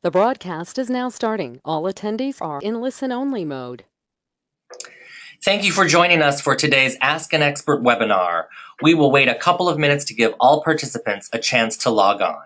The broadcast is now starting. All attendees are in listen-only mode. Thank you for joining us for today's Ask an Expert webinar. We will wait a couple of minutes to give all participants a chance to log on.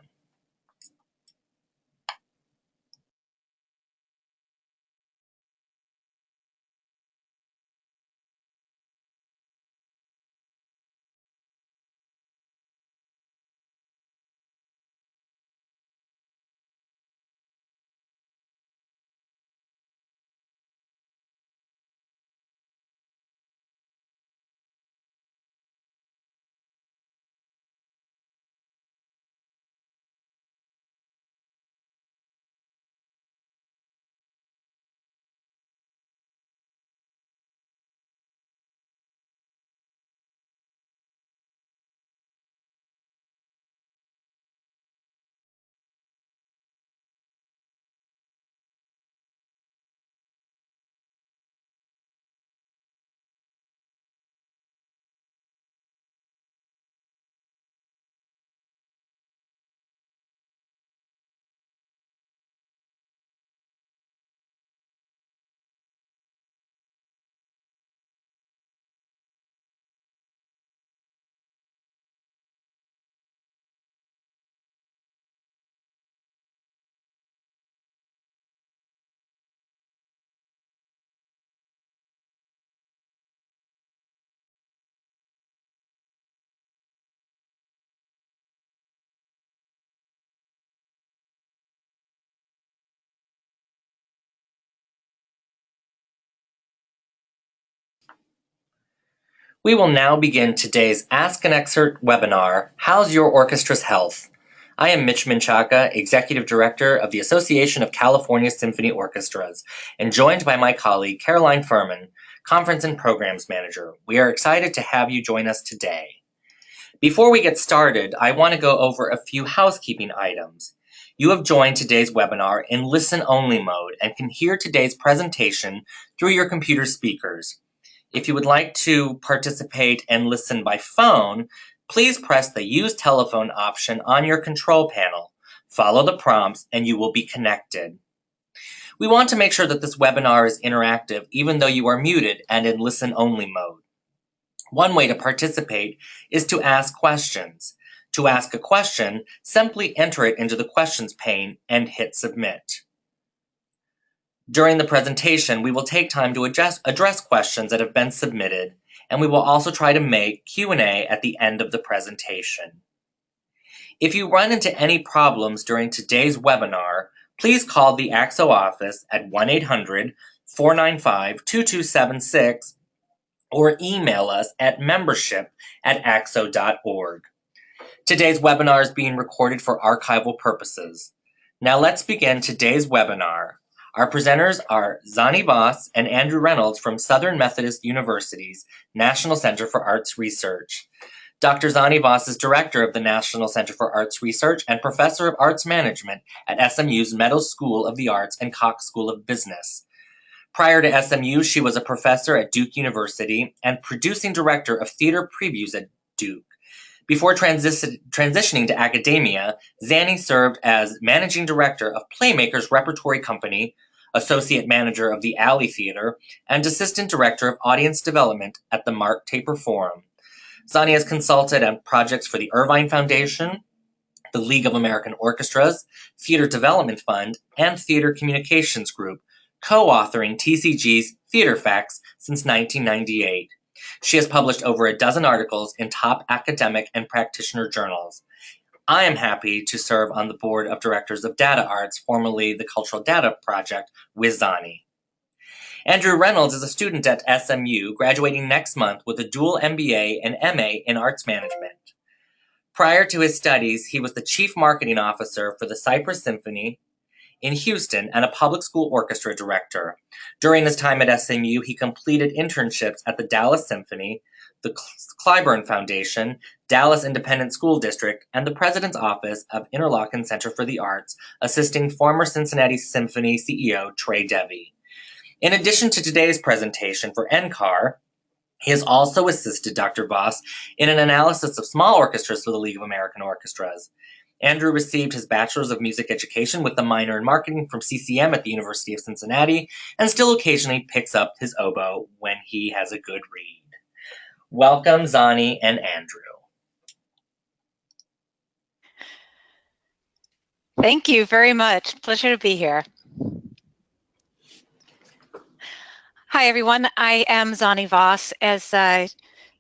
We will now begin today's Ask an Expert webinar, How's Your Orchestra's Health? I am Mitch Menchaca, Executive Director of the Association of California Symphony Orchestras, and joined by my colleague Caroline Furman, Conference and Programs Manager. We are excited to have you join us today. Before we get started, I want to go over a few housekeeping items. You have joined today's webinar in listen-only mode and can hear today's presentation through your computer speakers. If you would like to participate and listen by phone, please press the Use Telephone option on your control panel. Follow the prompts and you will be connected. We want to make sure that this webinar is interactive even though you are muted and in listen-only mode. One way to participate is to ask questions. To ask a question, simply enter it into the questions pane and hit submit. During the presentation, we will take time to address questions that have been submitted, and we will also try to make Q&A at the end of the presentation. If you run into any problems during today's webinar, please call the AXO office at 1-800-495-2276 or email us at membership@axo.org. Today's webinar is being recorded for archival purposes. Now let's begin today's webinar. Our presenters are Zannie Voss and Andrew Reynolds from Southern Methodist University's National Center for Arts Research. Dr. Zannie Voss is Director of the National Center for Arts Research and Professor of Arts Management at SMU's Meadows School of the Arts and Cox School of Business. Prior to SMU, she was a professor at Duke University and producing director of theater previews at Duke. Before transitioning to academia, Zannie served as managing director of Playmakers Repertory Company, associate manager of the Alley Theater, and assistant director of audience development at the Mark Taper Forum. Zannie has consulted on projects for the Irvine Foundation, the League of American Orchestras, Theater Development Fund, and Theater Communications Group, co-authoring TCG's Theater Facts since 1998. She has published over a dozen articles in top academic and practitioner journals. I am happy to serve on the board of directors of Data Arts, formerly the Cultural Data Project, with Zannie. Andrew Reynolds is a student at SMU, graduating next month with a dual MBA and MA in Arts Management. Prior to his studies, he was the Chief Marketing Officer for the Cypress Symphony in Houston and a public school orchestra director. During his time at SMU, he completed internships at the Dallas Symphony, the Clyburn Foundation, Dallas Independent School District, and the President's Office of Interlochen Center for the Arts, assisting former Cincinnati Symphony CEO Trey Devey. In addition to today's presentation for NCAR, he has also assisted Dr. Voss in an analysis of small orchestras for the League of American Orchestras. Andrew received his Bachelor's of Music Education with a minor in marketing from CCM at the University of Cincinnati, and still occasionally picks up his oboe when he has a good read. Welcome, Zannie and Andrew. Thank you very much. Pleasure to be here. Hi, everyone. I am Zannie Voss. As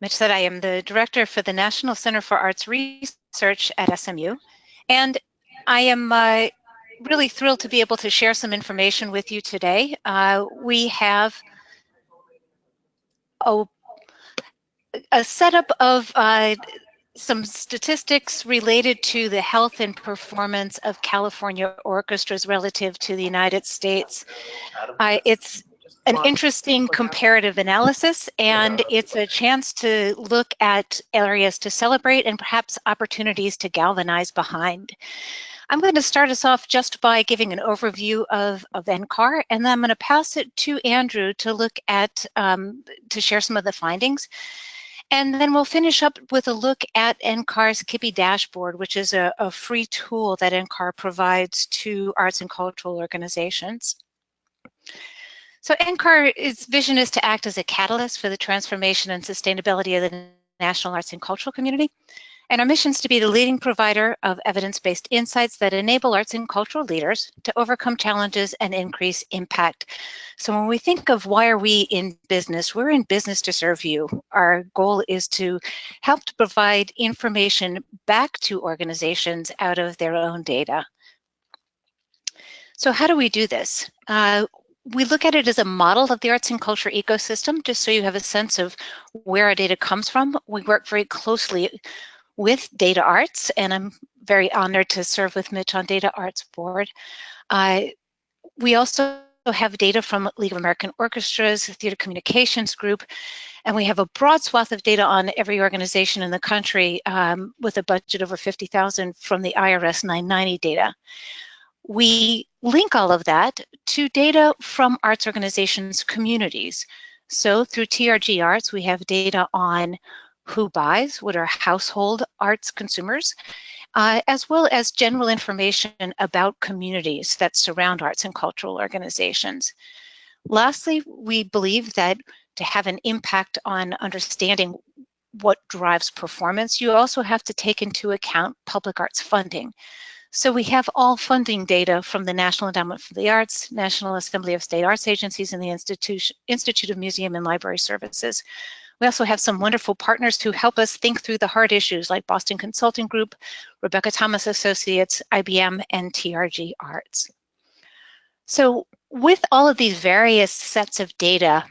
Mitch said, I am the director for the National Center for Arts Research at SMU. And I am really thrilled to be able to share some information with you today. We have a setup of some statistics related to the health and performance of California orchestras relative to the United States. It's an interesting comparative analysis, and it's a chance to look at areas to celebrate and perhaps opportunities to galvanize behind. I'm going to start us off just by giving an overview of NCAR, and then I'm going to pass it to Andrew to look at, to share some of the findings. And then we'll finish up with a look at NCAR's KIPI dashboard, which is a free tool that NCAR provides to arts and cultural organizations. So NCAR's vision is to act as a catalyst for the transformation and sustainability of the national arts and cultural community. And our mission is to be the leading provider of evidence-based insights that enable arts and cultural leaders to overcome challenges and increase impact. So when we think of why are we in business, we're in business to serve you. Our goal is to help to provide information back to organizations out of their own data. So how do we do this? We look at it as a model of the arts and culture ecosystem, just so you have a sense of where our data comes from. We work very closely with Data Arts, and I'm very honored to serve with Mitch on Data Arts board. We also have data from League of American Orchestras, Theater Communications Group, and we have a broad swath of data on every organization in the country with a budget over 50,000 from the IRS 990 data. We link all of that to data from arts organizations' communities. So through TRG Arts, we have data on who buys, what are household arts consumers, as well as general information about communities that surround arts and cultural organizations. Lastly, we believe that to have an impact on understanding what drives performance, you also have to take into account public arts funding. So we have all funding data from the National Endowment for the Arts, National Assembly of State Arts Agencies, and the Institute of Museum and Library Services. We also have some wonderful partners who help us think through the hard issues like Boston Consulting Group, Rebecca Thomas Associates, IBM, and TRG Arts. So with all of these various sets of data,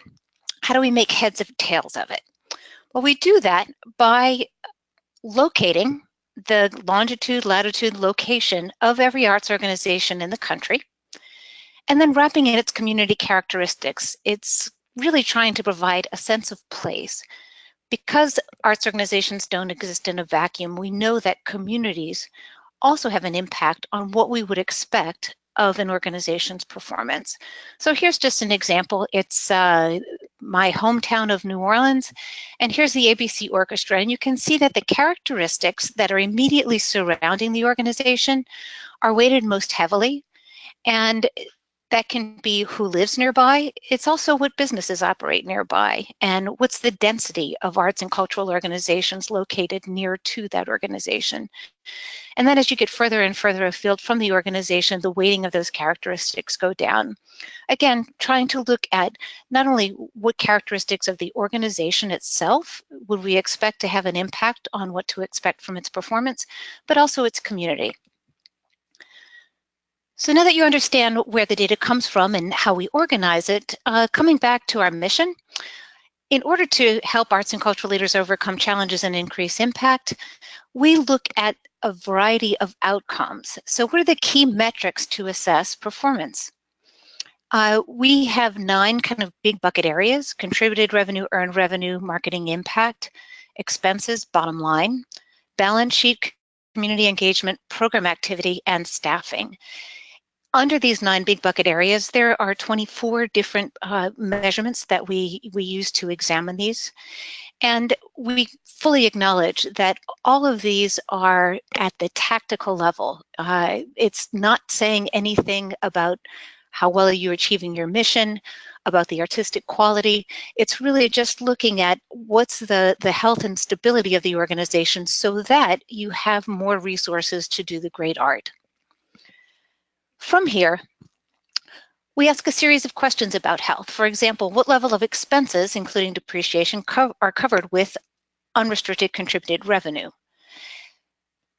how do we make heads or tails of it? Well, we do that by locating the longitude, latitude, location of every arts organization in the country, and then wrapping in its community characteristics. It's really trying to provide a sense of place. Because arts organizations don't exist in a vacuum, we know that communities also have an impact on what we would expect of an organization's performance. So here's just an example. It's my hometown of New Orleans, and here's the ABC Orchestra, and you can see that the characteristics that are immediately surrounding the organization are weighted most heavily, and that can be who lives nearby. It's also what businesses operate nearby, and what's the density of arts and cultural organizations located near to that organization. And then as you get further and further afield from the organization, the weighting of those characteristics go down. Again, trying to look at not only what characteristics of the organization itself would we expect to have an impact on what to expect from its performance, but also its community. So now that you understand where the data comes from and how we organize it, coming back to our mission, in order to help arts and cultural leaders overcome challenges and increase impact, we look at a variety of outcomes. So what are the key metrics to assess performance? We have 9 kind of big bucket areas: contributed revenue, earned revenue, marketing impact, expenses, bottom line, balance sheet, community engagement, program activity, and staffing. Under these 9 big bucket areas, there are 24 different measurements that we use to examine these. And we fully acknowledge that all of these are at the tactical level. It's not saying anything about how well you're achieving your mission, about the artistic quality. It's really just looking at what's the health and stability of the organization so that you have more resources to do the great art. From here, we ask a series of questions about health. For example, what level of expenses, including depreciation, are covered with unrestricted contributed revenue?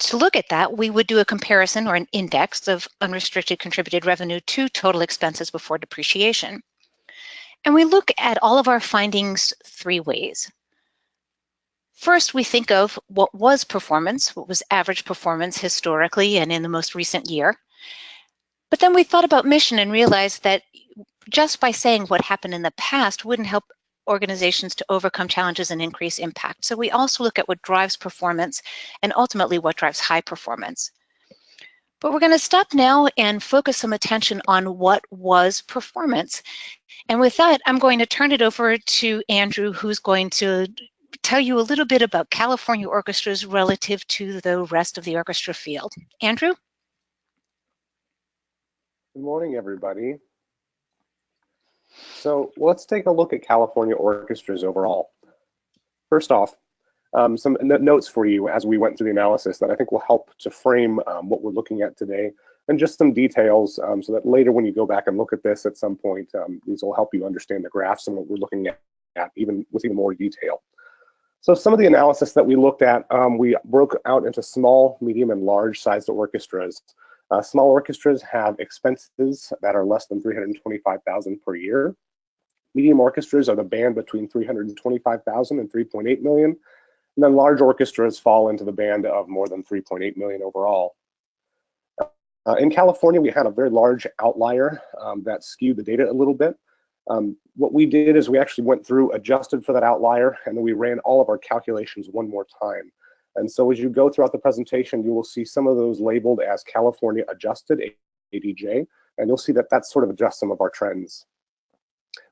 To look at that, we would do a comparison or an index of unrestricted contributed revenue to total expenses before depreciation. And we look at all of our findings 3 ways. First, we think of what was performance, what was average performance historically and in the most recent year. But then we thought about mission and realized that just by saying what happened in the past wouldn't help organizations to overcome challenges and increase impact. So we also look at what drives performance and ultimately what drives high performance. But we're going to stop now and focus some attention on what was performance. And with that, I'm going to turn it over to Andrew, who's going to tell you a little bit about California orchestras relative to the rest of the orchestra field. Andrew? Good morning, everybody. So let's take a look at California orchestras overall. First off, some notes for you as we went through the analysis that I think will help to frame what we're looking at today, and just some details so that later when you go back and look at this at some point, these will help you understand the graphs and what we're looking at even with even more detail. So some of the analysis that we looked at, we broke out into small, medium, and large sized orchestras. Small orchestras have expenses that are less than $325,000 per year. Medium orchestras are the band between $325,000 and $3.8 million. And then large orchestras fall into the band of more than $3.8 million overall. In California, we had a very large outlier that skewed the data a little bit. What we did is we actually went through, adjusted for that outlier, and then we ran all of our calculations one more time. And so as you go throughout the presentation, you will see some of those labeled as California adjusted, ADJ, and you'll see that that sort of adjusts some of our trends.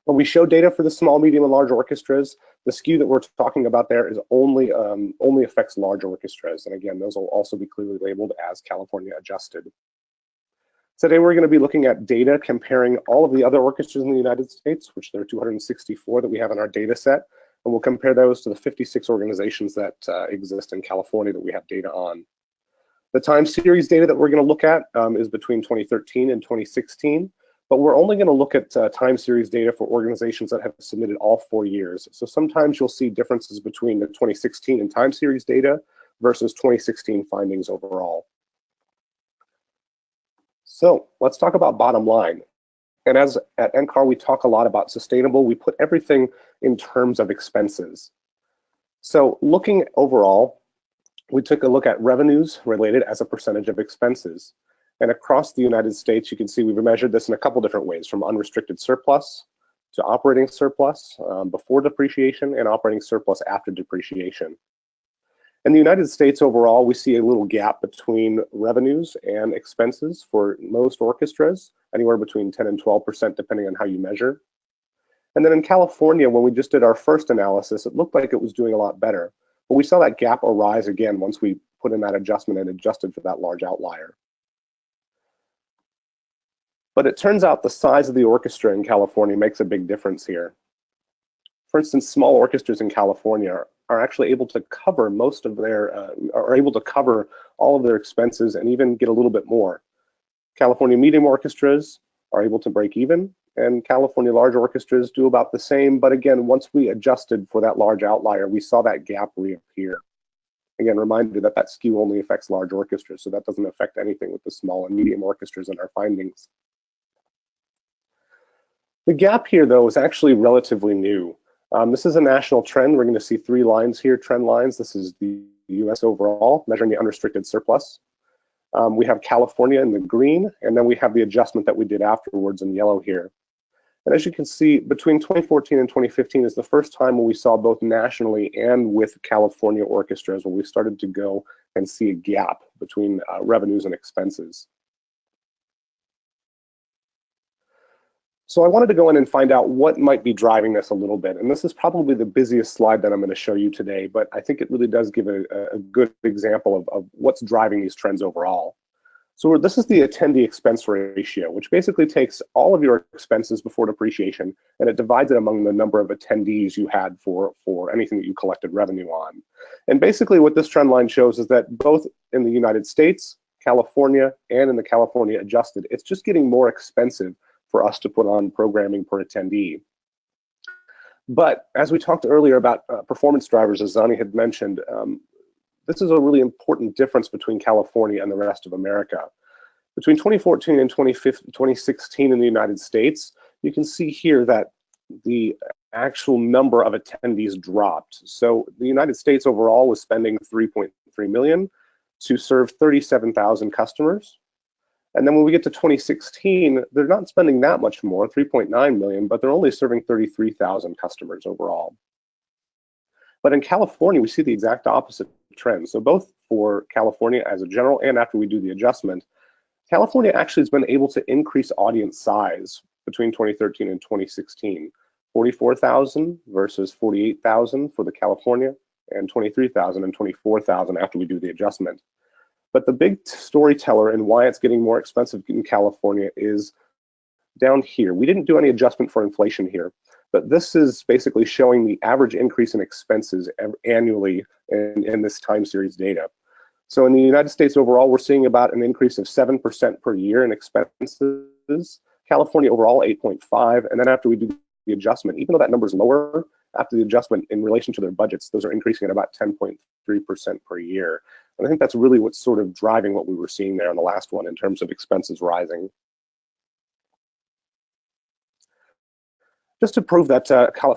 When we show data for the small, medium, and large orchestras, the skew that we're talking about there is only affects large orchestras. And again, those will also be clearly labeled as California adjusted. Today, we're going to be looking at data comparing all of the other orchestras in the United States, which there are 264 that we have in our data set. And we'll compare those to the 56 organizations that exist in California that we have data on. The time series data that we're going to look at is between 2013 and 2016. But we're only going to look at time series data for organizations that have submitted all 4 years. So sometimes you'll see differences between the 2016 and time series data versus 2016 findings overall. So let's talk about bottom line. And as at NCAR, we talk a lot about sustainable. We put everything in terms of expenses. So looking overall, we took a look at revenues related as a percentage of expenses. And across the United States, you can see we've measured this in a couple different ways, from unrestricted surplus to operating surplus before depreciation and operating surplus after depreciation. In the United States overall, we see a little gap between revenues and expenses for most orchestras, anywhere between 10 and 12%, depending on how you measure. And then in California, when we just did our first analysis, it looked like it was doing a lot better. But we saw that gap arise again once we put in that adjustment and adjusted for that large outlier. But it turns out the size of the orchestra in California makes a big difference here. For instance, small orchestras in California are actually able to cover most of their, are able to cover all of their expenses and even get a little bit more. California medium orchestras are able to break even, and California large orchestras do about the same. But again, once we adjusted for that large outlier, we saw that gap reappear. Again, reminder that that skew only affects large orchestras, so that doesn't affect anything with the small and medium orchestras in our findings. The gap here, though, is actually relatively new. This is a national trend. We're going to see 3 lines here, trend lines. This is the US overall, measuring the unrestricted surplus. We have California in the green, and then we have the adjustment that we did afterwards in yellow here. And as you can see, between 2014 and 2015 is the first time when we saw both nationally and with California orchestras when we started to go and see a gap between revenues and expenses. So I wanted to go in and find out what might be driving this a little bit. And this is probably the busiest slide that I'm going to show you today, but I think it really does give a good example of what's driving these trends overall. So this is the attendee expense ratio, which basically takes all of your expenses before depreciation and it divides it among the number of attendees you had for anything that you collected revenue on. And basically what this trend line shows is that both in the United States, California, and in the California adjusted, it's just getting more expensive for us to put on programming per attendee. But as we talked earlier about performance drivers, as Zannie had mentioned, this is a really important difference between California and the rest of America. Between 2014 and 2016 in the United States, you can see here that the actual number of attendees dropped. So the United States overall was spending $3.3 million to serve 37,000 customers. And then when we get to 2016, they're not spending that much more, 3.9 million, but they're only serving 33,000 customers overall. But in California, we see the exact opposite trend. So both for California as a general and after we do the adjustment, California actually has been able to increase audience size between 2013 and 2016. 44,000 versus 48,000 for the California, and 23,000 and 24,000 after we do the adjustment. But the big storyteller and why it's getting more expensive in California is down here. We didn't do any adjustment for inflation here, but this is basically showing the average increase in expenses annually in this time series data. So in the United States overall, we're seeing about an increase of 7% per year in expenses. California overall, 8.5, and then after we do the adjustment, even though that number is lower, after the adjustment in relation to their budgets, those are increasing at about 10.3% per year. And I think that's really what's sort of driving what we were seeing there in the last one in terms of expenses rising. Just to prove that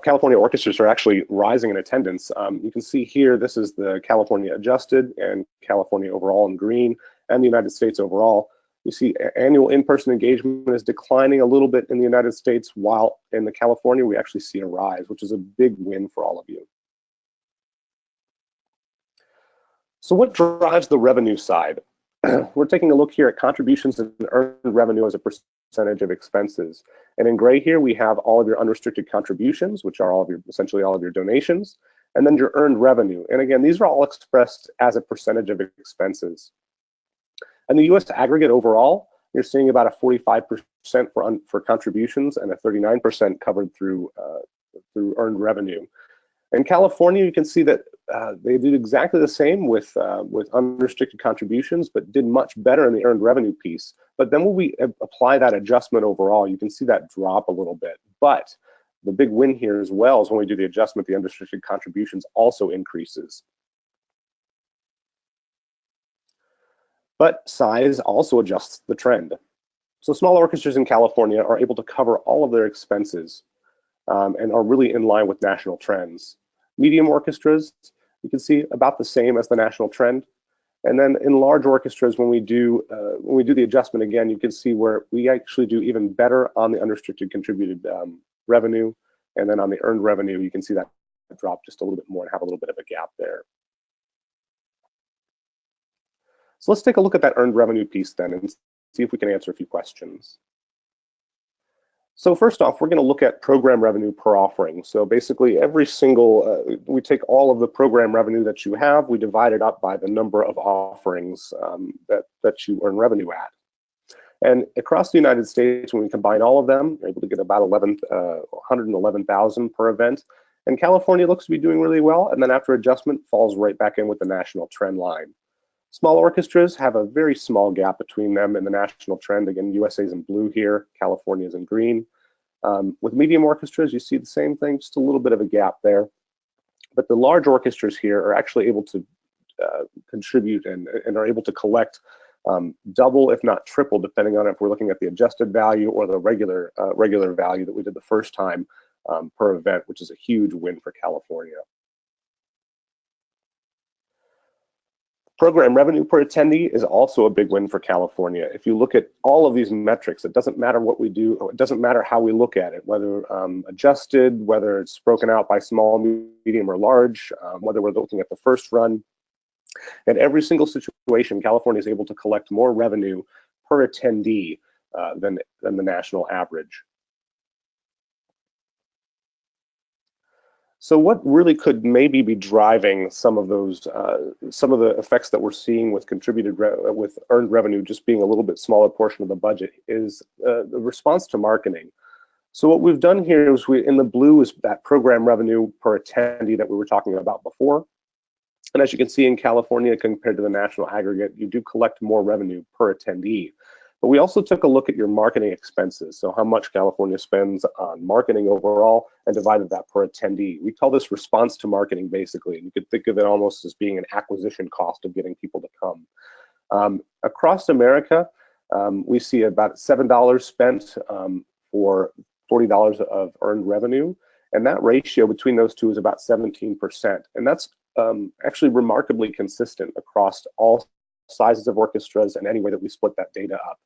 California orchestras are actually rising in attendance, you can see here, this is the California adjusted and California overall in green, and the United States overall. You see annual in-person engagement is declining a little bit in the United States, while in the California, we actually see a rise, which is a big win for all of you. So what drives the revenue side? We're taking a look here at contributions and earned revenue as a percentage of expenses. And in gray here, we have all of your unrestricted contributions, which are essentially all of your donations, and then your earned revenue. And again, these are all expressed as a percentage of expenses. And the US aggregate overall, you're seeing about a 45% for contributions and a 39% covered through earned revenue. In California, you can see that they did exactly the same with unrestricted contributions, but did much better in the earned revenue piece. But then when we apply that adjustment overall, you can see that drop a little bit. But the big win here as well is when we do the adjustment, the unrestricted contributions also increases. But size also adjusts the trend. So small orchestras in California are able to cover all of their expenses and are really in line with national trends. Medium orchestras, you can see about the same as the national trend. And then in large orchestras, when we do the adjustment again, you can see where we actually do even better on the unrestricted contributed revenue. And then on the earned revenue, you can see that drop just a little bit more and have a little bit of a gap there. So let's take a look at that earned revenue piece then and see if we can answer a few questions. So first off, we're going to look at program revenue per offering. So basically every single, we take all of the program revenue that you have, we divide it up by the number of offerings that you earn revenue at. And across the United States, when we combine all of them, we're able to get about 111,000 per event. And California looks to be doing really well, and then after adjustment, falls right back in with the national trend line. Small orchestras have a very small gap between them and the national trend. Again, USA is in blue here, California is in green. With medium orchestras, you see the same thing, just a little bit of a gap there. But the large orchestras here are actually able to contribute and are able to collect double, if not triple, depending on if we're looking at the adjusted value or the regular value that we did the first time per event, which is a huge win for California. Program revenue per attendee is also a big win for California. If you look at all of these metrics, it doesn't matter what we do, or it doesn't matter how we look at it, whether adjusted, whether it's broken out by small, medium, or large, whether we're looking at the first run. In every single situation, California is able to collect more revenue per attendee than the national average. So what really could maybe be driving some of those, some of the effects that we're seeing with with earned revenue just being a little bit smaller portion of the budget is the response to marketing. So what we've done here is in the blue is that program revenue per attendee that we were talking about before. And as you can see in California compared to the national aggregate, you do collect more revenue per attendee. But we also took a look at your marketing expenses, so how much California spends on marketing overall, and divided that per attendee. We call this response to marketing, basically. And you could think of it almost as being an acquisition cost of getting people to come. Across America, we see about $7 spent for $40 of earned revenue, and that ratio between those two is about 17%. And that's actually remarkably consistent across all sizes of orchestras and any way that we split that data up.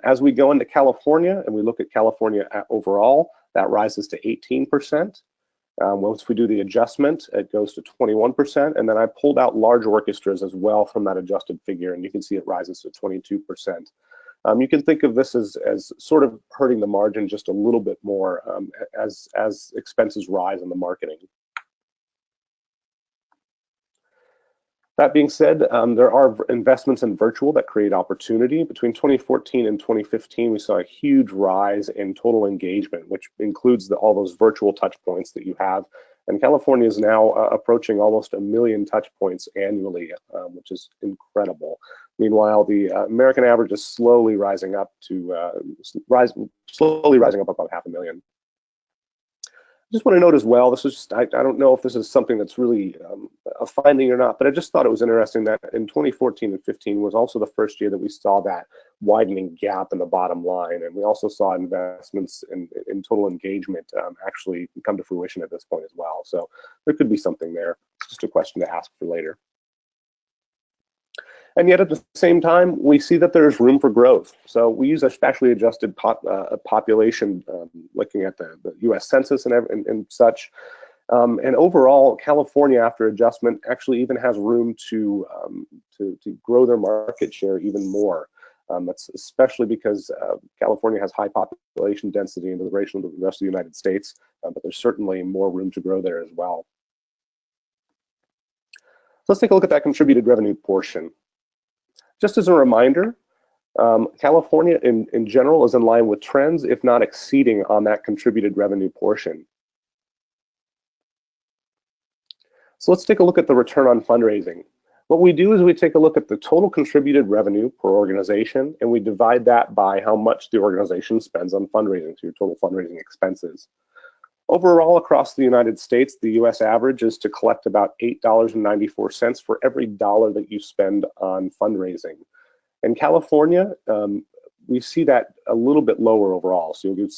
As we go into California and we look at California overall, that rises to 18%. Once we do the adjustment, it goes to 21%. And then I pulled out large orchestras as well from that adjusted figure, and you can see it rises to 22%. You can think of this as sort of hurting the margin just a little bit more as expenses rise in the marketing. That being said, there are investments in virtual that create opportunity. Between 2014 and 2015, we saw a huge rise in total engagement, which includes all those virtual touch points that you have. And California is now approaching almost 1 million touch points annually, which is incredible. Meanwhile, the American average is slowly rising up to about 500,000. Just want to note as well, this is just, I don't know if this is something that's really a finding or not, but I just thought it was interesting that in 2014 and 15 was also the first year that we saw that widening gap in the bottom line. And we also saw investments in total engagement actually come to fruition at this point as well. So there could be something there. It's just a question to ask for later. And yet at the same time, we see that there's room for growth. So we use a spatially adjusted population, looking at the US Census and such. And overall, California, after adjustment, actually even has room to grow their market share even more. That's especially because California has high population density in relation to the rest of the United States, but there's certainly more room to grow there as well. So let's take a look at that contributed revenue portion. Just as a reminder, California in general is in line with trends, if not exceeding on that contributed revenue portion. So let's take a look at the return on fundraising. What we do is we take a look at the total contributed revenue per organization, and we divide that by how much the organization spends on fundraising, so your total fundraising expenses. Overall, across the United States, the US average is to collect about $8.94 for every dollar that you spend on fundraising. In California, we see that a little bit lower overall. So you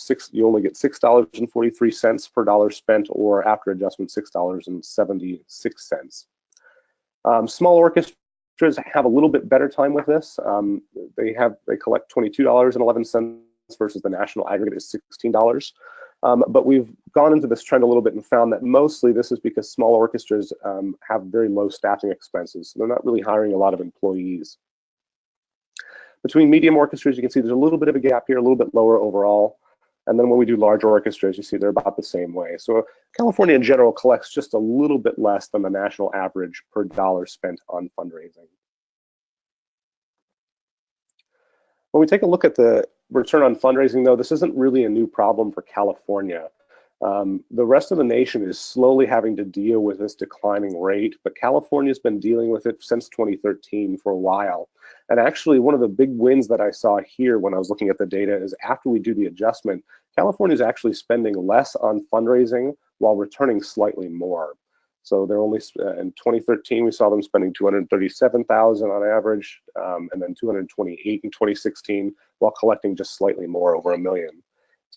only get $6.43 per dollar spent, or after adjustment, $6.76. Small orchestras have a little bit better time with this. They collect $22.11 versus the national aggregate is $16. But we've gone into this trend a little bit and found that mostly this is because small orchestras have very low staffing expenses. So they're not really hiring a lot of employees. Between medium orchestras, you can see there's a little bit of a gap here, a little bit lower overall. And then when we do large orchestras, you see they're about the same way. So California in general collects just a little bit less than the national average per dollar spent on fundraising. When we take a look at the return on fundraising, though, this isn't really a new problem for California. The rest of the nation is slowly having to deal with this declining rate, but California's been dealing with it since 2013 for a while. And actually, one of the big wins that I saw here when I was looking at the data is after we do the adjustment, California is actually spending less on fundraising while returning slightly more. So they're only, in 2013, we saw them spending $237,000 on average, and then $228,000 in 2016, while collecting just slightly more, over $1 million.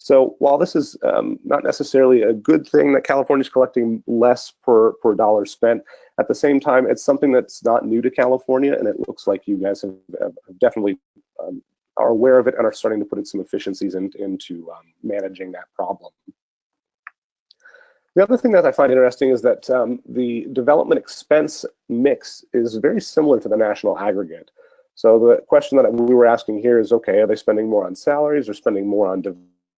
So while this is not necessarily a good thing that California is collecting less per dollar spent, at the same time, it's something that's not new to California, and it looks like you guys have definitely are aware of it and are starting to put in some efficiencies into managing that problem. The other thing that I find interesting is that the development expense mix is very similar to the national aggregate. So the question that we were asking here is, okay, are they spending more on salaries or spending more on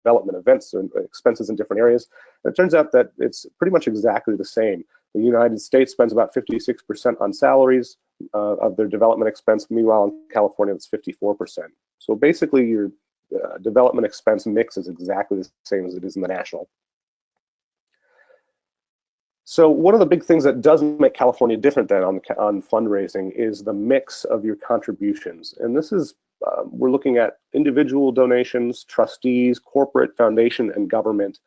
development events and expenses in different areas. And it turns out that it's pretty much exactly the same. The United States spends about 56% on salaries of their development expense. Meanwhile, in California, it's 54%. So basically, your development expense mix is exactly the same as it is in the national. So one of the big things that does make California different than on fundraising is the mix of your contributions. And this is, we're looking at individual donations, trustees, corporate, foundation, and government,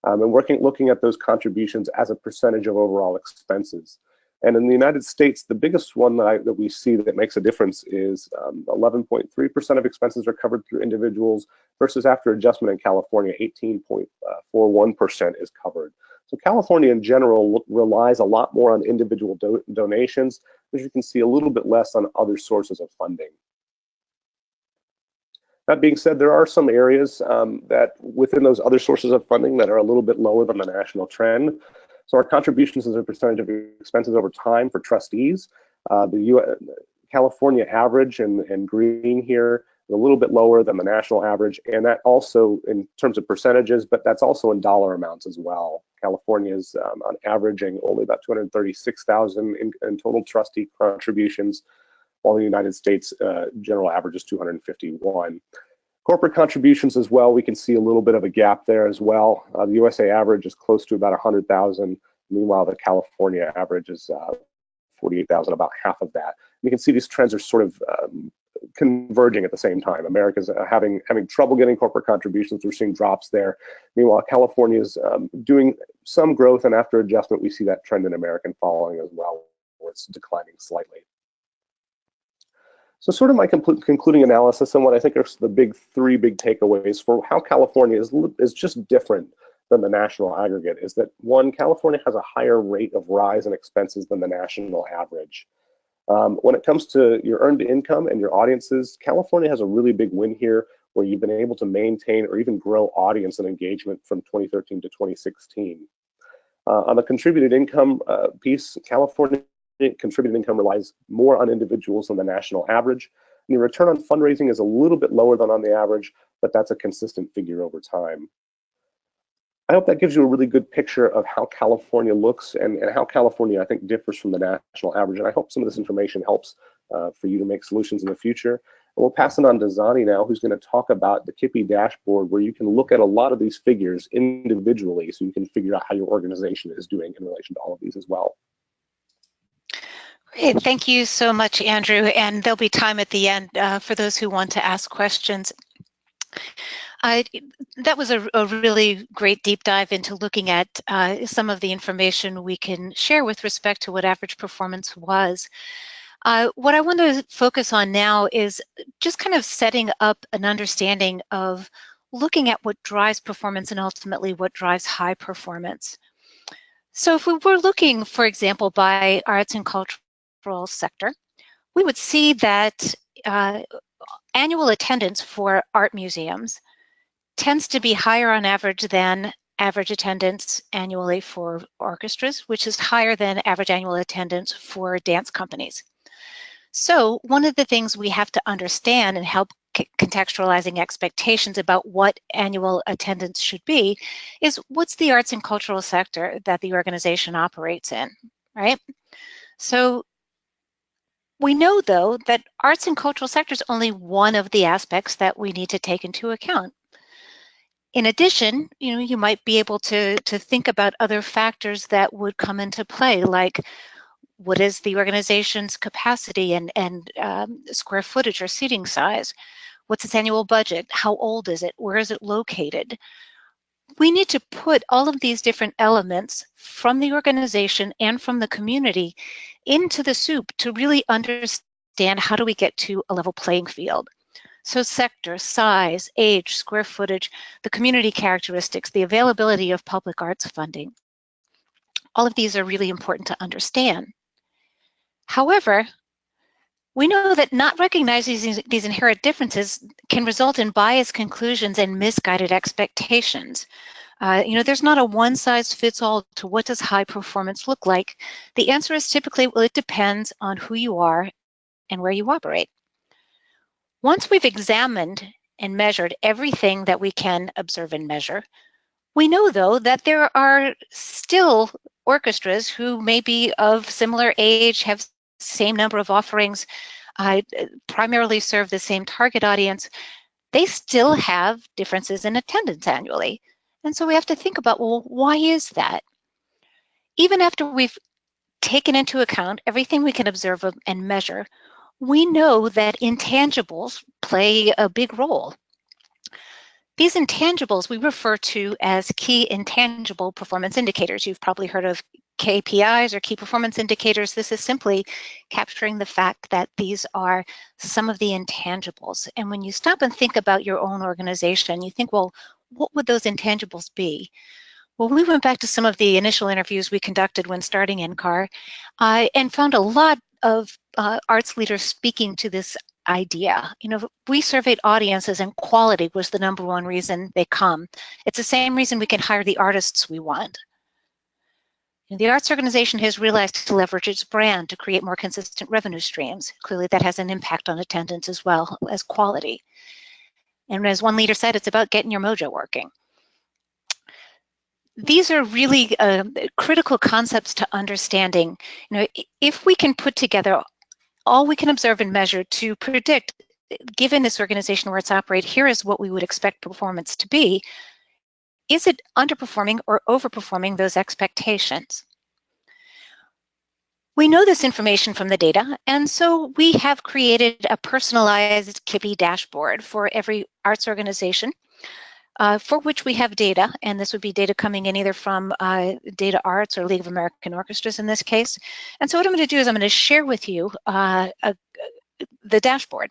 and looking at those contributions as a percentage of overall expenses. And in the United States, the biggest one that we see that makes a difference is 11.3% of expenses are covered through individuals versus after adjustment in California, 18.41% is covered. So California in general relies a lot more on individual donations, as you can see a little bit less on other sources of funding. That being said, there are some areas that within those other sources of funding that are a little bit lower than the national trend. So our contributions as a percentage of expenses over time for trustees, California average in green here is a little bit lower than the national average, and that also in terms of percentages, but that's also in dollar amounts as well. California is on averaging only about 236,000 in total trustee contributions, while the United States general average is 251. Corporate contributions as well, we can see a little bit of a gap there as well. The USA average is close to about 100,000. Meanwhile, the California average is 48,000, about half of that. You can see these trends are sort of converging at the same time. America's having trouble getting corporate contributions. We're seeing drops there. Meanwhile, California is doing some growth, and after adjustment, we see that trend in American following as well, where it's declining slightly. So sort of my concluding analysis and what I think are the three big takeaways for how California is just different than the national aggregate is that, one, California has a higher rate of rise in expenses than the national average. When it comes to your earned income and your audiences, California has a really big win here where you've been able to maintain or even grow audience and engagement from 2013 to 2016. On the contributed income piece, California contributed income relies more on individuals than the national average. And your return on fundraising is a little bit lower than on the average, but that's a consistent figure over time. I hope that gives you a really good picture of how California looks and how California, I think, differs from the national average. And I hope some of this information helps for you to make solutions in the future. And we'll pass it on to Zannie now, who's going to talk about the KIPI dashboard, where you can look at a lot of these figures individually so you can figure out how your organization is doing in relation to all of these as well. Great. Thank you so much, Andrew. And there'll be time at the end for those who want to ask questions. That was a really great deep dive into looking at some of the information we can share with respect to what average performance was. What I want to focus on now is just kind of setting up an understanding of looking at what drives performance and ultimately what drives high performance. So if we were looking, for example, by arts and cultural sector, we would see that annual attendance for art museums tends to be higher on average than average attendance annually for orchestras, which is higher than average annual attendance for dance companies. So one of the things we have to understand and help contextualizing expectations about what annual attendance should be is what's the arts and cultural sector that the organization operates in, right? So we know, though, that arts and cultural sector is only one of the aspects that we need to take into account. In addition, you might be able to think about other factors that would come into play, like what is the organization's capacity and square footage or seating size? What's its annual budget? How old is it? Where is it located? We need to put all of these different elements from the organization and from the community into the soup to really understand how do we get to a level playing field. So sector, size, age, square footage, the community characteristics, the availability of public arts funding. All of these are really important to understand. However, we know that not recognizing these inherent differences can result in biased conclusions and misguided expectations. There's not a one-size-fits-all to what does high performance look like. The answer is typically, well, it depends on who you are and where you operate. Once we've examined and measured everything that we can observe and measure. We know, though, that there are still orchestras who may be of similar age, have same number of offerings, primarily serve the same target audience. They still have differences in attendance annually. And so we have to think about, well, why is that? Even after we've taken into account everything we can observe and measure, we know that intangibles play a big role. These intangibles we refer to as key intangible performance indicators. You've probably heard of KPIs or key performance indicators. This is simply capturing the fact that these are some of the intangibles. And when you stop and think about your own organization, you think, well, what would those intangibles be? Well, we went back to some of the initial interviews we conducted when starting NCAR and found a lot of arts leaders speaking to this idea. You know, we surveyed audiences and quality was the #1 reason they come. It's the same reason we can hire the artists we want. And the arts organization has realized to leverage its brand to create more consistent revenue streams. Clearly that has an impact on attendance as well as quality. And as one leader said, it's about getting your mojo working. These are really critical concepts to understanding. You know, if we can put together all we can observe and measure to predict, given this organization where it's operated, here is what we would expect performance to be. Is it underperforming or overperforming those expectations? We know this information from the data, and so we have created a personalized KIPI dashboard for every arts organization, for which we have data, and this would be data coming in either from Data Arts or League of American Orchestras in this case. And so what I'm going to do is I'm going to share with you the dashboard.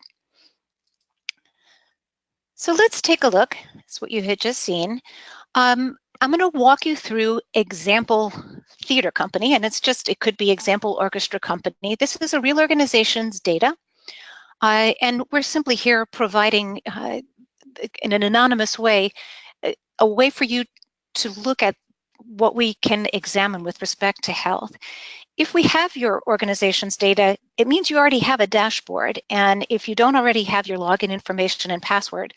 So let's take a look. That's what you had just seen. I'm going to walk you through example theater company, and it could be example orchestra company. This is a real organization's data, and we're simply here providing in an anonymous way, a way for you to look at what we can examine with respect to health. If we have your organization's data, it means you already have a dashboard. And if you don't already have your login information and password,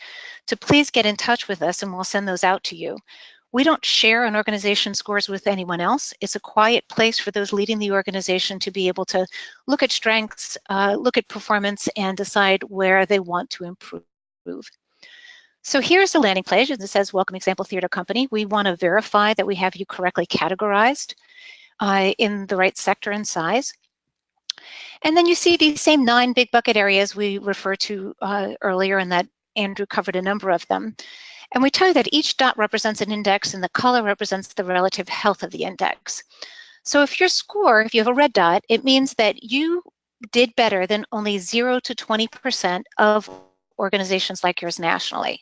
so please get in touch with us and we'll send those out to you. We don't share an organization scores with anyone else. It's a quiet place for those leading the organization to be able to look at strengths, look at performance, and decide where they want to improve. So here's the landing page, and it says, Welcome Example Theater Company. We want to verify that we have you correctly categorized in the right sector and size. And then you see these same 9 big bucket areas we referred to earlier, and that Andrew covered a number of them. And we tell you that each dot represents an index and the color represents the relative health of the index. So if your score, if you have a red dot, it means that you did better than only 0 to 20% of organizations like yours nationally.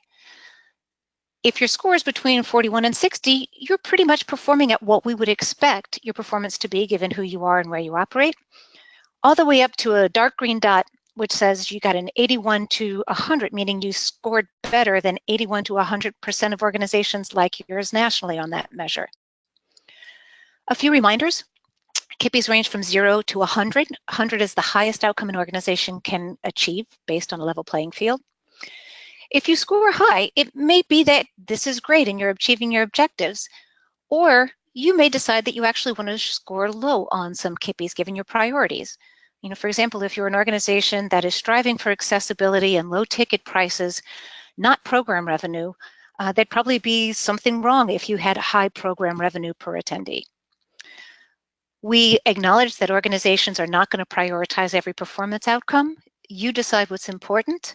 If your score is between 41 and 60, you're pretty much performing at what we would expect your performance to be given who you are and where you operate, all the way up to a dark green dot, which says you got an 81 to 100, meaning you scored better than 81 to 100% of organizations like yours nationally on that measure. A few reminders. KIPIs range from 0 to 100. 100 is the highest outcome an organization can achieve based on a level playing field. If you score high, it may be that this is great and you're achieving your objectives, or you may decide that you actually want to score low on some KIPIs given your priorities. You know, for example, if you're an organization that is striving for accessibility and low ticket prices, not program revenue, there'd probably be something wrong if you had high program revenue per attendee. We acknowledge that organizations are not going to prioritize every performance outcome. You decide what's important.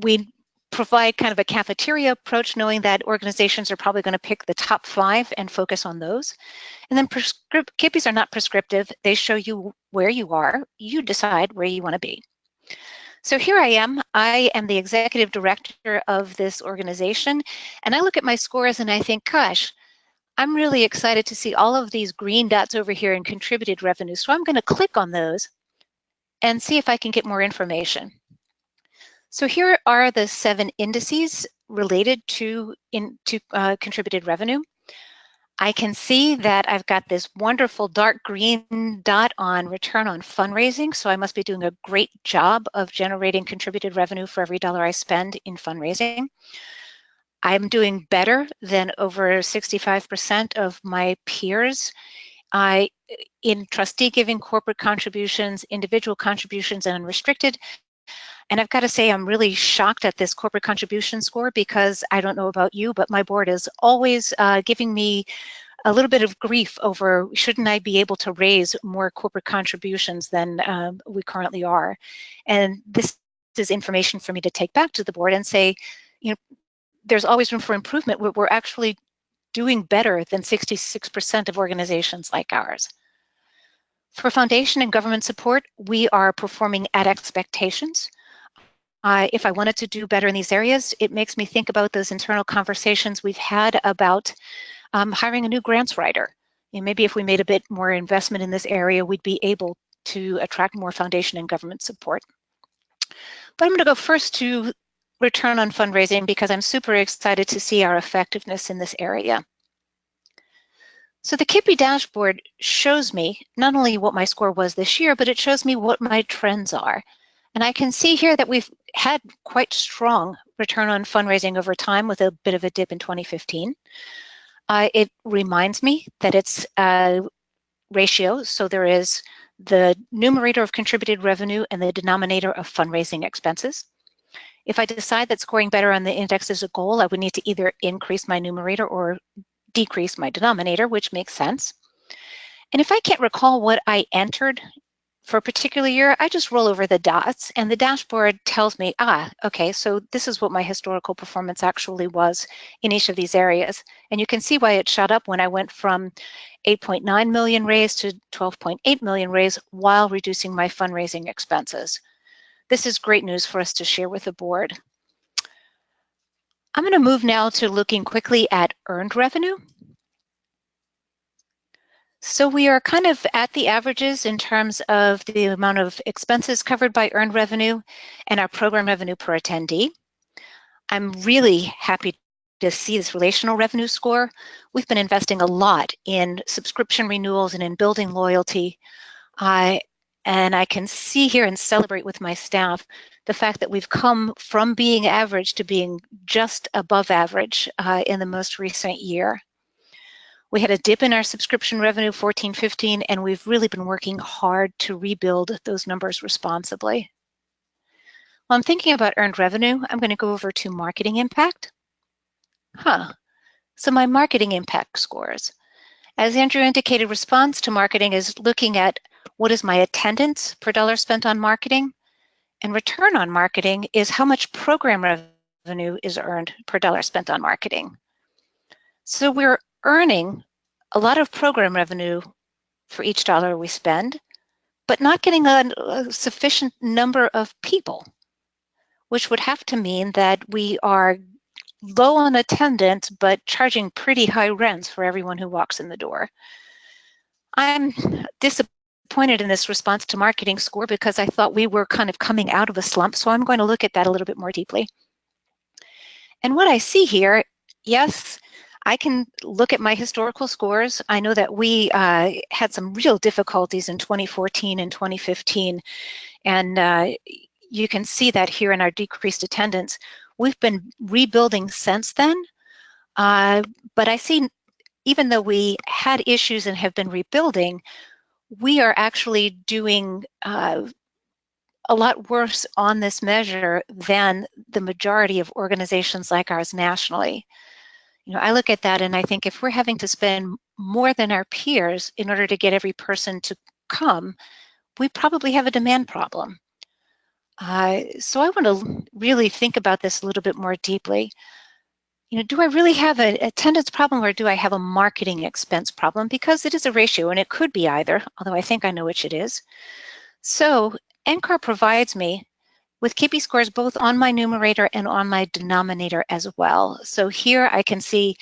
We provide kind of a cafeteria approach, knowing that organizations are probably going to pick the top 5 and focus on those. And then KIPIs are not prescriptive. They show you where you are. You decide where you want to be. So here I am. I am the executive director of this organization. And I look at my scores and I think, gosh, I'm really excited to see all of these green dots over here in contributed revenue. So I'm going to click on those and see if I can get more information. So here are the 7 indices related to contributed revenue. I can see that I've got this wonderful dark green dot on return on fundraising, so I must be doing a great job of generating contributed revenue for every dollar I spend in fundraising. I'm doing better than over 65% of my peers in trustee giving, corporate contributions, individual contributions, and unrestricted. And I've got to say, I'm really shocked at this corporate contribution score because I don't know about you, but my board is always giving me a little bit of grief over shouldn't I be able to raise more corporate contributions than we currently are. And this is information for me to take back to the board and say, you know, there's always room for improvement. We're actually doing better than 66% of organizations like ours. For foundation and government support, we are performing at expectations. If I wanted to do better in these areas, it makes me think about those internal conversations we've had about hiring a new grants writer. And maybe if we made a bit more investment in this area, we'd be able to attract more foundation and government support. But I'm going to go first to return on fundraising because I'm super excited to see our effectiveness in this area. So the KIPI dashboard shows me not only what my score was this year, but it shows me what my trends are. And I can see here that we've had quite strong return on fundraising over time with a bit of a dip in 2015. It reminds me that it's a ratio. So there is the numerator of contributed revenue and the denominator of fundraising expenses. If I decide that scoring better on the index is a goal, I would need to either increase my numerator or decrease my denominator, which makes sense. And if I can't recall what I entered for a particular year, I just roll over the dots and the dashboard tells me, okay, so this is what my historical performance actually was in each of these areas. And you can see why it shot up when I went from 8.9 million raised to 12.8 million raised while reducing my fundraising expenses. This is great news for us to share with the board. I'm going to move now to looking quickly at earned revenue. So we are kind of at the averages in terms of the amount of expenses covered by earned revenue and our program revenue per attendee. I'm really happy to see this relational revenue score. We've been investing a lot in subscription renewals and in building loyalty. And I can see here and celebrate with my staff the fact that we've come from being average to being just above average in the most recent year. We had a dip in our subscription revenue 14-15, and we've really been working hard to rebuild those numbers responsibly. While I'm thinking about earned revenue, I'm going to go over to marketing impact. So my marketing impact scores. As Andrew indicated, response to marketing is looking at what is my attendance per dollar spent on marketing, and return on marketing is how much program revenue is earned per dollar spent on marketing. So we're earning a lot of program revenue for each dollar we spend, but not getting a sufficient number of people, which would have to mean that we are low on attendance, but charging pretty high rents for everyone who walks in the door. I'm disappointed in this response to marketing score because I thought we were kind of coming out of a slump, so I'm going to look at that a little bit more deeply. And what I see here, yes, I can look at my historical scores. I know that we had some real difficulties in 2014 and 2015, and you can see that here in our decreased attendance. We've been rebuilding since then, but I see even though we had issues and have been rebuilding, we are actually doing a lot worse on this measure than the majority of organizations like ours nationally. You know, I look at that and I think if we're having to spend more than our peers in order to get every person to come, we probably have a demand problem. So I want to really think about this a little bit more deeply. You know, do I really have an attendance problem or do I have a marketing expense problem? Because it is a ratio and it could be either, although I think I know which it is. So NCAR provides me with KIPI scores both on my numerator and on my denominator as well. So here I can see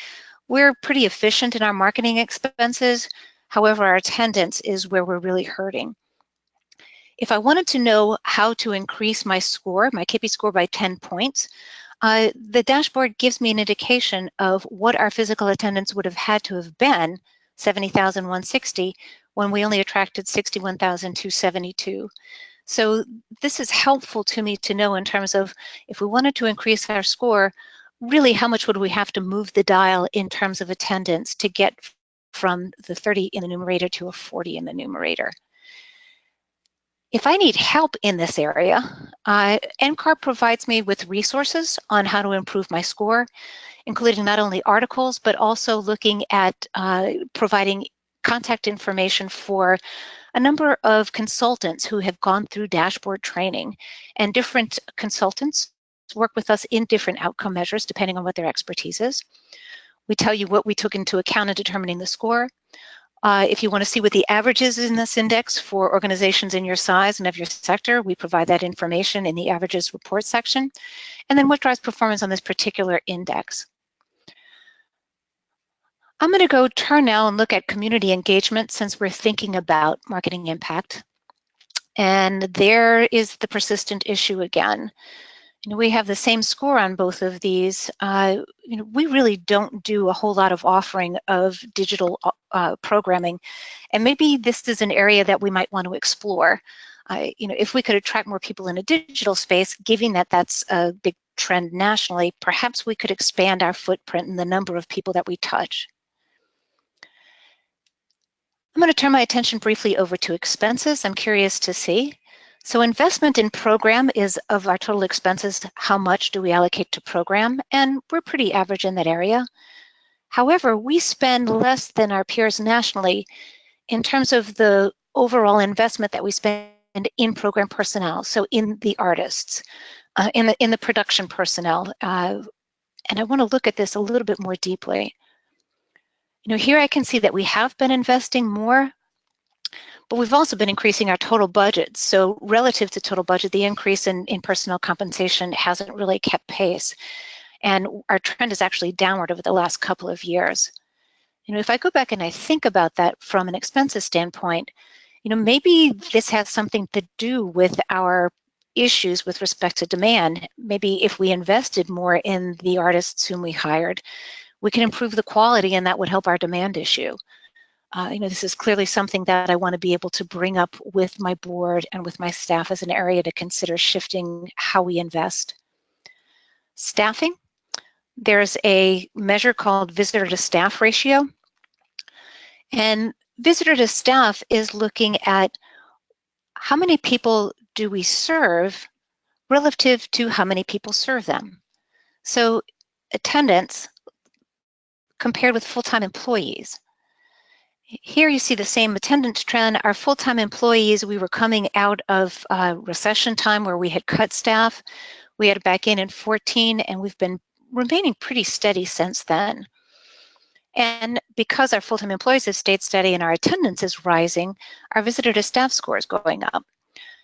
we're pretty efficient in our marketing expenses. However, our attendance is where we're really hurting. If I wanted to know how to increase my score, my KIPI score by 10 points, The dashboard gives me an indication of what our physical attendance would have had to have been, 70,160, when we only attracted 61,272. So this is helpful to me to know in terms of if we wanted to increase our score, really how much would we have to move the dial in terms of attendance to get from the 30 in the numerator to a 40 in the numerator. If I need help in this area, NCAR provides me with resources on how to improve my score, including not only articles, but also looking at providing contact information for a number of consultants who have gone through dashboard training. And different consultants work with us in different outcome measures, depending on what their expertise is. We tell you what we took into account in determining the score. If you want to see what the average is in this index for organizations in your size and of your sector, we provide that information in the averages report section. And then what drives performance on this particular index. I'm going to go turn now and look at community engagement since we're thinking about marketing impact. And there is the persistent issue again. We have the same score on both of these. We really don't do a whole lot of offering of digital programming, and maybe this is an area that we might want to explore. If we could attract more people in a digital space, given that that's a big trend nationally, perhaps we could expand our footprint and the number of people that we touch. I'm going to turn my attention briefly over to expenses. I'm curious to see. So investment in program is of our total expenses, how much do we allocate to program? And we're pretty average in that area. However, we spend less than our peers nationally in terms of the overall investment that we spend in program personnel, so in the artists, in the production personnel. And I want to look at this a little bit more deeply. Here I can see that we have been investing more, but we've also been increasing our total budget. So relative to total budget, the increase in personnel compensation hasn't really kept pace. And our trend is actually downward over the last couple of years. If I go back and I think about that from an expenses standpoint, maybe this has something to do with our issues with respect to demand. Maybe if we invested more in the artists whom we hired, we can improve the quality and that would help our demand issue. This is clearly something that I want to be able to bring up with my board and with my staff as an area to consider shifting how we invest. Staffing, there's a measure called visitor to staff ratio. And visitor to staff is looking at how many people do we serve relative to how many people serve them. So attendance compared with full-time employees. Here you see the same attendance trend. Our full-time employees, we were coming out of recession time where we had cut staff. We had back in 14, and we've been remaining pretty steady since then. And because our full-time employees have stayed steady and our attendance is rising, our visitor to staff score is going up.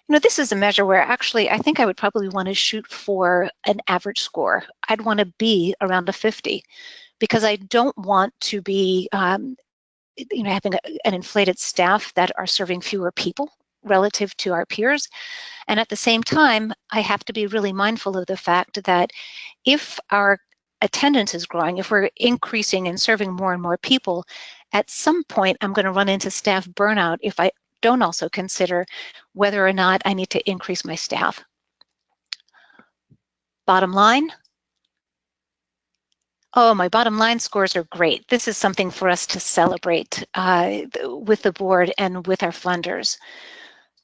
This is a measure where actually I think I would probably want to shoot for an average score. I'd want to be around a 50 because I don't want to be having an inflated staff that are serving fewer people relative to our peers. And at the same time, I have to be really mindful of the fact that if our attendance is growing, if we're increasing and serving more and more people, at some point I'm going to run into staff burnout if I don't also consider whether or not I need to increase my staff. Bottom line. Oh, my bottom line scores are great. This is something for us to celebrate with the board and with our funders.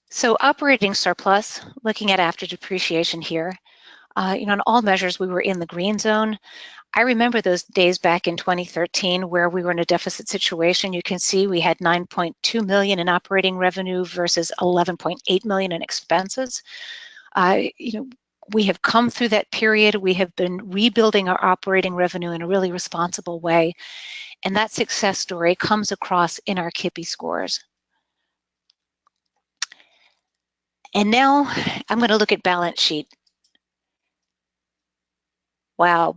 So operating surplus, looking at after depreciation here, on all measures we were in the green zone. I remember those days back in 2013 where we were in a deficit situation. You can see we had 9.2 million in operating revenue versus 11.8 million in expenses. We have come through that period. We have been rebuilding our operating revenue in a really responsible way. And that success story comes across in our KIPI scores. And now I'm going to look at balance sheet. Wow.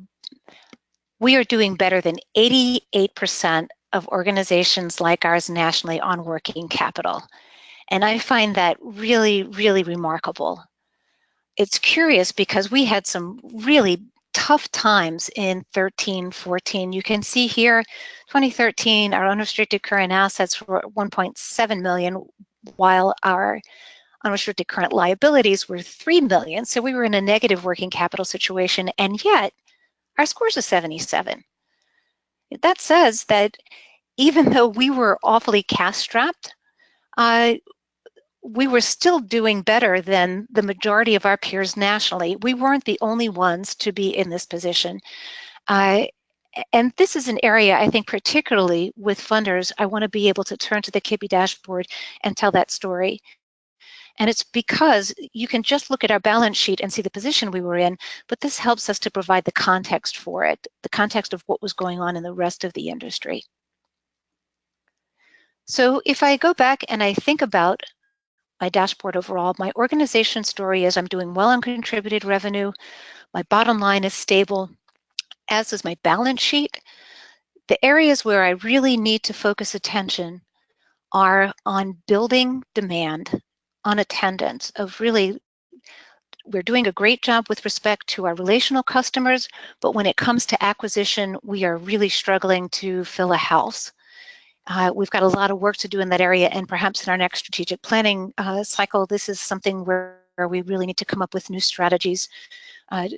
We are doing better than 88% of organizations like ours nationally on working capital. And I find that really, really remarkable. It's curious because we had some really tough times in 13, 14. You can see here, 2013, our unrestricted current assets were 1.7 million, while our unrestricted current liabilities were 3 million. So we were in a negative working capital situation, and yet our scores are 77. That says that even though we were awfully cash strapped, we were still doing better than the majority of our peers nationally. We weren't the only ones to be in this position. And this is an area, I think, particularly with funders, I want to be able to turn to the KIPI dashboard and tell that story. And it's because you can just look at our balance sheet and see the position we were in, but this helps us to provide the context for it, the context of what was going on in the rest of the industry. So if I go back and I think about my dashboard overall, my organization story is I'm doing well on contributed revenue, my bottom line is stable, as is my balance sheet. The areas where I really need to focus attention are on building demand, on attendance, of really, we're doing a great job with respect to our relational customers, but when it comes to acquisition, we are really struggling to fill a house. We've got a lot of work to do in that area, and perhaps in our next strategic planning cycle, this is something where we really need to come up with new strategies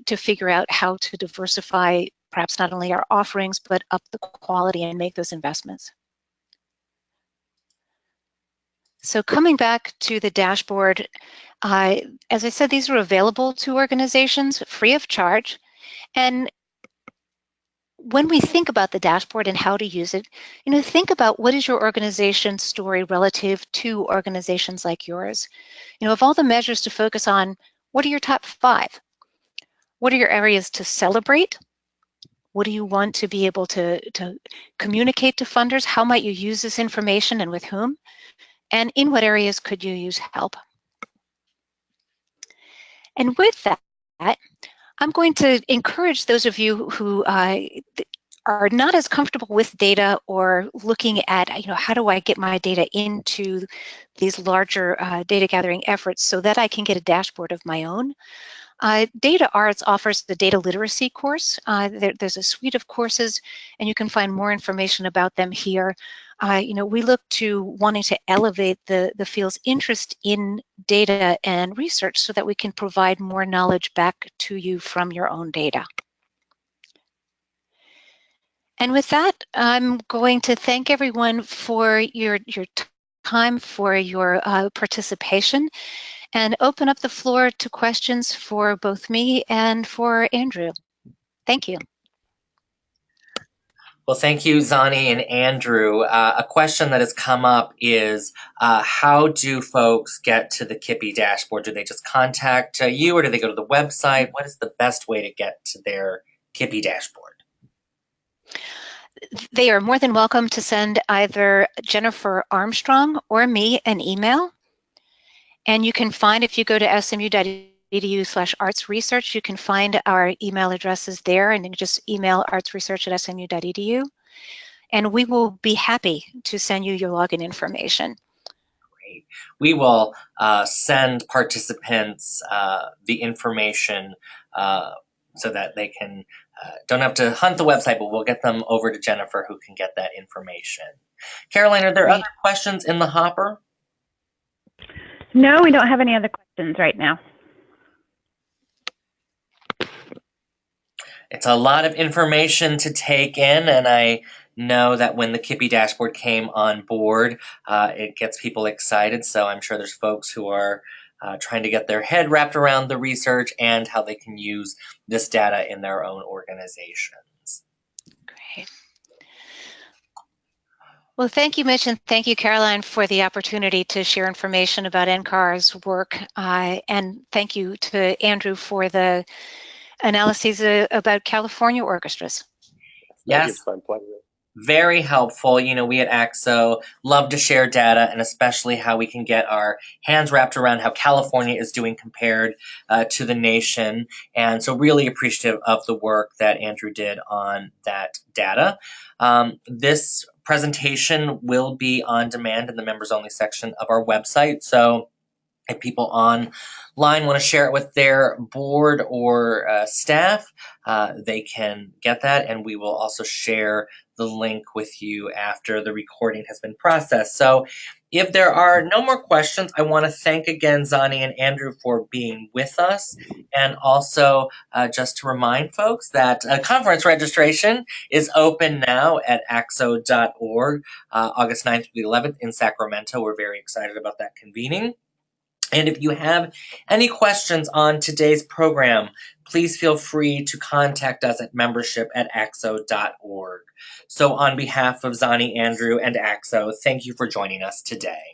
to figure out how to diversify perhaps not only our offerings, but up the quality and make those investments. So coming back to the dashboard, as I said, these are available to organizations free of charge. And when we think about the dashboard and how to use it, think about what is your organization's story relative to organizations like yours. Of all the measures to focus on, what are your top 5? What are your areas to celebrate? What do you want to be able to communicate to funders? How might you use this information and with whom? And in what areas could you use help? And with that, I'm going to encourage those of you who are not as comfortable with data or looking at, how do I get my data into these larger data gathering efforts so that I can get a dashboard of my own. Data Arts offers the data literacy course. There's a suite of courses, and you can find more information about them here. We look to wanting to elevate the field's interest in data and research so that we can provide more knowledge back to you from your own data. And with that, I'm going to thank everyone for your time, for your participation, and open up the floor to questions for both me and for Andrew. Thank you. Well, thank you, Zannie and Andrew. A question that has come up is, how do folks get to the KIPI dashboard? Do they just contact you, or do they go to the website? What is the best way to get to their KIPI dashboard? They are more than welcome to send either Jennifer Armstrong or me an email. And you can find, if you go to smu.edu/artsresearch, you can find our email addresses there, and you can just email artsresearch@smu.edu. And we will be happy to send you your login information. Great. We will send participants the information so that they can don't have to hunt the website, but we'll get them over to Jennifer, who can get that information. Caroline, are there other questions in the hopper? No, we don't have any other questions right now. It's a lot of information to take in, and I know that when the KIPI dashboard came on board, it gets people excited. So I'm sure there's folks who are trying to get their head wrapped around the research and how they can use this data in their own organizations. Great. Well, thank you, Mitch, and thank you, Caroline, for the opportunity to share information about NCAR's work. And thank you to Andrew for the analyses about California orchestras. Yes, very helpful. We at AXO love to share data, and especially how we can get our hands wrapped around how California is doing compared to the nation. And so really appreciative of the work that Andrew did on that data. This presentation will be on demand in the members only section of our website. So If people online want to share it with their board or staff, they can get that, and we will also share the link with you after the recording has been processed. So if there are no more questions, I want to thank again Zannie and Andrew for being with us, and also just to remind folks that conference registration is open now at axo.org, August 9th through the 11th in Sacramento. We're very excited about that convening. And if you have any questions on today's program, please feel free to contact us at membership@axo.org. So on behalf of Zannie, Andrew, and AXO, thank you for joining us today.